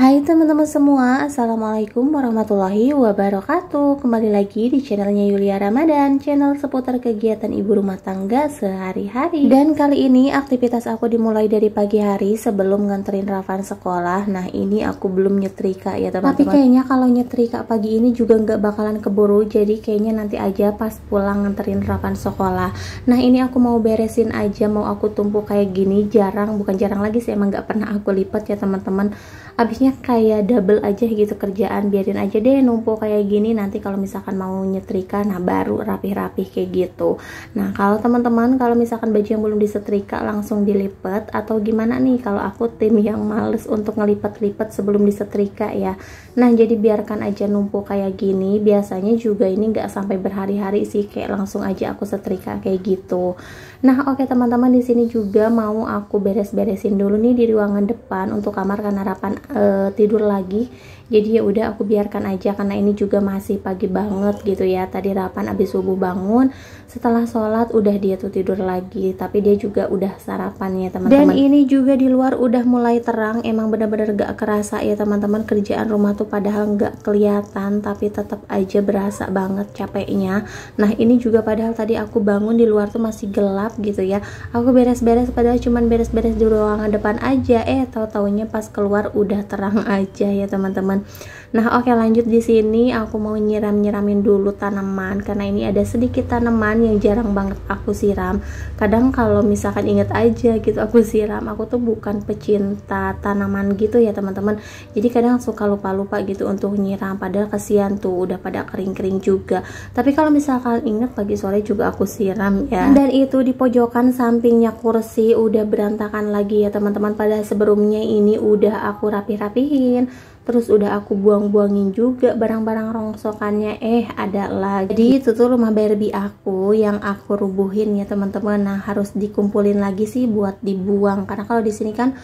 Hai teman-teman semua, Assalamualaikum warahmatullahi wabarakatuh. Kembali lagi di channelnya Yulia Ramadan, channel seputar kegiatan ibu rumah tangga sehari-hari. Dan kali ini aktivitas aku dimulai dari pagi hari sebelum nganterin Rafan sekolah. Nah ini aku belum nyetrika ya teman-teman. Tapi kayaknya kalau nyetrika pagi ini juga nggak bakalan keburu, jadi kayaknya nanti aja pas pulang nganterin Rafan sekolah. Nah ini aku mau beresin aja, mau aku tumpuk kayak gini. Bukan jarang lagi sih, emang nggak pernah aku lipat ya teman-teman. Abisnya kayak double aja gitu kerjaan, biarin aja deh numpuk kayak gini, nanti kalau misalkan mau nyetrika nah baru rapih-rapih kayak gitu. Nah kalau teman-teman, kalau misalkan baju yang belum disetrika langsung dilipat atau gimana nih, kalau aku tim yang males untuk ngelipat-lipat sebelum disetrika ya. Nah jadi biarkan aja numpuk kayak gini, biasanya juga ini nggak sampai berhari-hari sih, kayak langsung aja aku setrika kayak gitu. Nah oke teman-teman, di sini juga mau aku beres-beresin dulu nih di ruangan depan untuk kamar karena Rafan tidur lagi. Jadi ya udah aku biarkan aja karena ini juga masih pagi banget gitu ya. Tadi Rafan abis subuh bangun, setelah sholat udah dia tuh tidur lagi, tapi dia juga udah sarapan ya teman-teman. Dan ini juga di luar udah mulai terang, emang bener-bener gak kerasa ya teman-teman, kerjaan rumah tuh padahal gak kelihatan tapi tetap aja berasa banget capeknya. Nah ini juga padahal tadi aku bangun di luar tuh masih gelap gitu ya, aku beres-beres padahal cuman beres-beres di ruangan depan aja, tahu-taunya pas keluar udah terang aja ya teman-teman. Nah oke, lanjut di sini aku mau nyiramin dulu tanaman karena ini ada sedikit tanaman yang jarang banget aku siram. Kadang kalau misalkan inget aja gitu aku siram, aku tuh bukan pecinta tanaman gitu ya teman-teman, jadi kadang suka lupa-lupa gitu untuk nyiram, padahal kasihan tuh udah pada kering-kering juga. Tapi kalau misalkan inget pagi sore juga aku siram ya. Dan itu di pojokan sampingnya kursi udah berantakan lagi ya teman-teman, padahal sebelumnya ini udah aku rapih-rapihin, terus udah aku buang-buangin juga barang-barang rongsokannya. Ada lagi. Jadi itu tuh rumah Barbie aku yang aku rubuhin ya teman-teman. Nah harus dikumpulin lagi sih buat dibuang, karena kalau di sini kan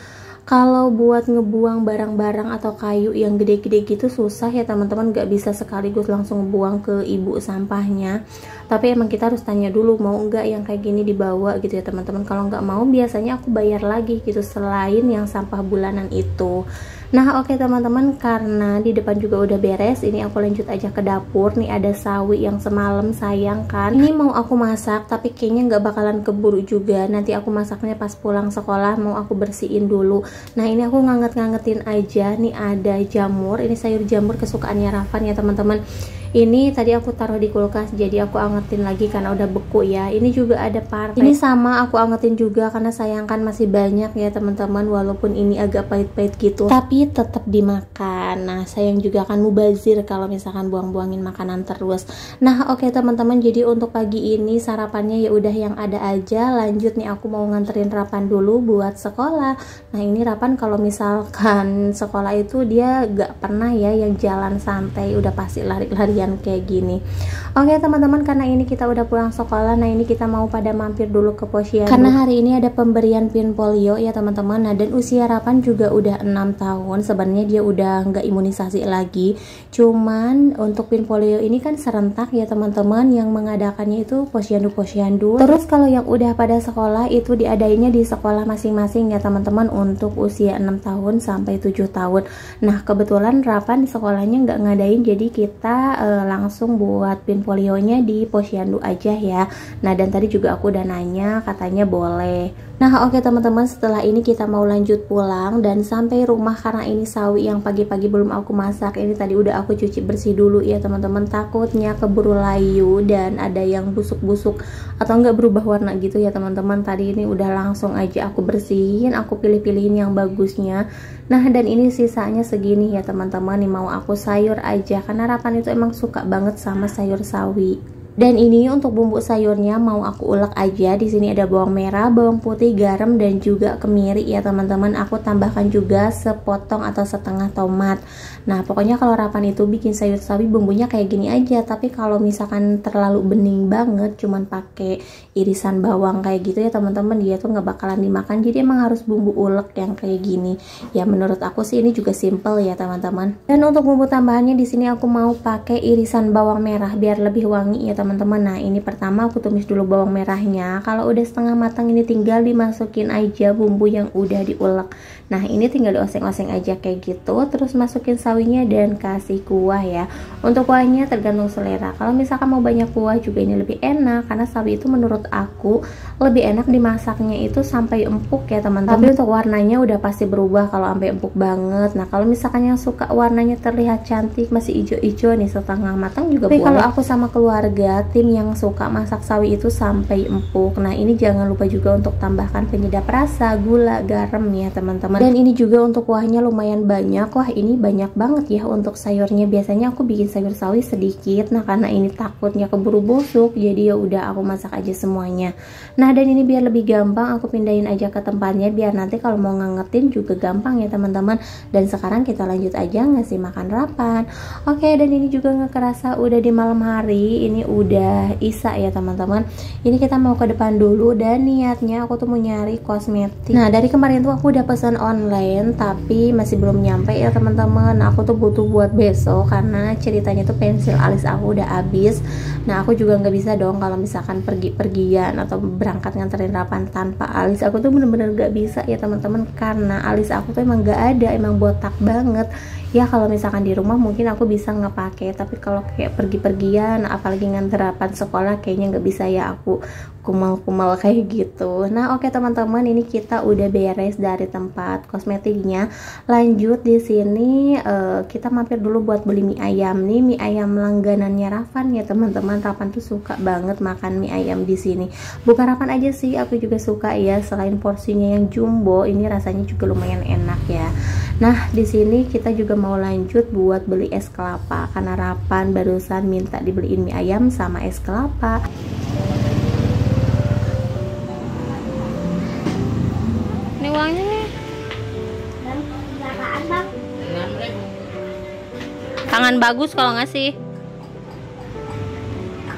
kalau buat ngebuang barang-barang atau kayu yang gede-gede gitu susah ya teman-teman, gak bisa sekaligus langsung buang ke ibu sampahnya. Tapi emang kita harus tanya dulu mau enggak yang kayak gini dibawa gitu ya teman-teman. Kalau nggak mau biasanya aku bayar lagi gitu selain yang sampah bulanan itu. Nah oke teman-teman, karena di depan juga udah beres, ini aku lanjut aja ke dapur. Nih ada sawi yang semalam sayang kan, ini mau aku masak tapi kayaknya nggak bakalan keburu juga, nanti aku masaknya pas pulang sekolah, mau aku bersihin dulu. Nah ini aku nganget-ngangetin aja. Nih ada jamur, ini sayur jamur kesukaannya Rafan ya teman-teman. Ini tadi aku taruh di kulkas, jadi aku angetin lagi karena udah beku ya. Ini juga ada parfait, ini sama aku angetin juga karena sayang kan masih banyak ya teman-teman, walaupun ini agak pahit-pahit gitu tapi tetap dimakan. Nah sayang juga kan mubazir kalau misalkan buang-buangin makanan terus. Nah oke teman-teman, jadi untuk pagi ini sarapannya ya udah yang ada aja. Lanjut nih aku mau nganterin Rafan dulu buat sekolah. Nah ini Rafan kalau misalkan sekolah itu dia gak pernah ya yang jalan santai, udah pasti lari-lari kayak gini. Oke teman-teman, karena ini kita udah pulang sekolah, nah ini kita mau pada mampir dulu ke posyandu karena hari ini ada pemberian pin polio ya teman-teman. Nah dan usia Rafan juga udah 6 tahun, sebenarnya dia udah nggak imunisasi lagi, cuman untuk pin polio ini kan serentak ya teman-teman, yang mengadakannya itu posyandu. Terus kalau yang udah pada sekolah itu diadainya di sekolah masing-masing ya teman-teman, untuk usia 6 tahun sampai 7 tahun. Nah kebetulan Rafan di sekolahnya nggak ngadain, jadi kita langsung buat pin polionya di posyandu aja ya. Nah dan tadi juga aku udah nanya, katanya boleh. Nah oke teman-teman, setelah ini kita mau lanjut pulang dan sampai rumah karena ini sawi yang pagi-pagi belum aku masak. Ini tadi udah aku cuci bersih dulu ya teman-teman, takutnya keburu layu dan ada yang busuk-busuk atau enggak berubah warna gitu ya teman-teman. Tadi ini udah langsung aja aku bersihin, aku pilih-pilihin yang bagusnya. Nah dan ini sisanya segini ya teman-teman, nih mau aku sayur aja karena Rafan itu emang suka banget sama sayur sawi. Dan ini untuk bumbu sayurnya mau aku ulek aja. Di sini ada bawang merah, bawang putih, garam dan juga kemiri ya teman-teman. Aku tambahkan juga sepotong atau setengah tomat. Nah pokoknya kalau Rafan itu bikin sayur sawi bumbunya kayak gini aja. Tapi kalau misalkan terlalu bening banget, cuman pakai irisan bawang kayak gitu ya teman-teman, dia tuh nggak bakalan dimakan. Jadi emang harus bumbu ulek yang kayak gini. Ya menurut aku sih ini juga simple ya teman-teman. Dan untuk bumbu tambahannya di sini aku mau pakai irisan bawang merah biar lebih wangi ya teman-teman. teman-teman. Nah ini pertama aku tumis dulu bawang merahnya. Kalau udah setengah matang ini tinggal dimasukin aja bumbu yang udah diulek. Nah ini tinggal dioseng-oseng aja kayak gitu. Terus masukin sawinya dan kasih kuah ya. Untuk kuahnya tergantung selera. Kalau misalkan mau banyak kuah juga ini lebih enak, karena sawi itu menurut aku lebih enak dimasaknya itu sampai empuk ya teman-teman. Tapi untuk warnanya udah pasti berubah kalau sampai empuk banget. Nah kalau misalkan yang suka warnanya terlihat cantik masih hijau-hijau nih setengah matang juga boleh. Kalau aku sama keluarga tim yang suka masak sawi itu sampai empuk. Nah ini jangan lupa juga untuk tambahkan penyedap rasa, gula, garam ya teman-teman. Dan ini juga untuk kuahnya lumayan banyak. Wah ini banyak banget ya untuk sayurnya. Biasanya aku bikin sayur sawi sedikit. Nah karena ini takutnya keburu busuk, jadi ya udah aku masak aja semuanya. Nah dan ini biar lebih gampang aku pindahin aja ke tempatnya, biar nanti kalau mau ngangetin juga gampang ya teman-teman. Dan sekarang kita lanjut aja ngasih makan Rapan. Oke, dan ini juga nggak kerasa udah di malam hari. Ini udah isya ya teman-teman. Ini kita mau ke depan dulu, dan niatnya aku tuh mau nyari kosmetik. Nah dari kemarin tuh aku udah pesan online tapi masih belum nyampe ya teman-teman. Aku tuh butuh buat besok karena ceritanya tuh pensil alis aku udah habis. Nah aku juga nggak bisa dong kalau misalkan pergi-pergian atau berangkat nganterin Rapan tanpa alis. Aku tuh bener-bener gak bisa ya teman-teman, karena alis aku tuh emang gak ada, emang botak banget ya. Kalau misalkan di rumah mungkin aku bisa ngepake, tapi kalau kayak pergi-pergian apalagi nganter Rapan sekolah kayaknya nggak bisa ya aku kumal-kumal kayak gitu. Nah oke teman-teman, ini kita udah beres dari tempat kosmetiknya. Lanjut di sini kita mampir dulu buat beli mie ayam. Nih mie ayam langganannya Rapan ya teman-teman. Rapan tuh suka banget makan mie ayam di sini. Bukan Rapan aja sih, aku juga suka ya. Selain porsinya yang jumbo, ini rasanya juga lumayan enak ya. Nah di sini kita juga mau lanjut buat beli es kelapa, karena Rapan barusan minta dibeliin mie ayam sama es kelapa. Ini uangnya nih. Tangan bagus kalau ngasih.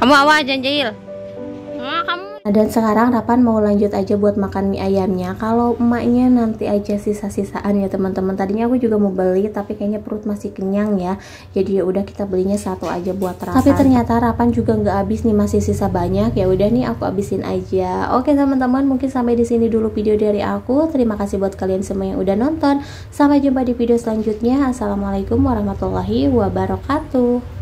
Kamu awas jangan jahil. Nah, kamu. Dan sekarang Rapan mau lanjut aja buat makan mie ayamnya. Kalau emaknya nanti aja sisa-sisaan ya teman-teman. Tadinya aku juga mau beli tapi kayaknya perut masih kenyang ya. Jadi ya udah kita belinya satu aja buat Rapan. Tapi ternyata Rapan juga nggak habis nih, masih sisa banyak. Ya udah nih aku habisin aja. Oke teman-teman, mungkin sampai di sini dulu video dari aku. Terima kasih buat kalian semua yang udah nonton. Sampai jumpa di video selanjutnya. Assalamualaikum warahmatullahi wabarakatuh.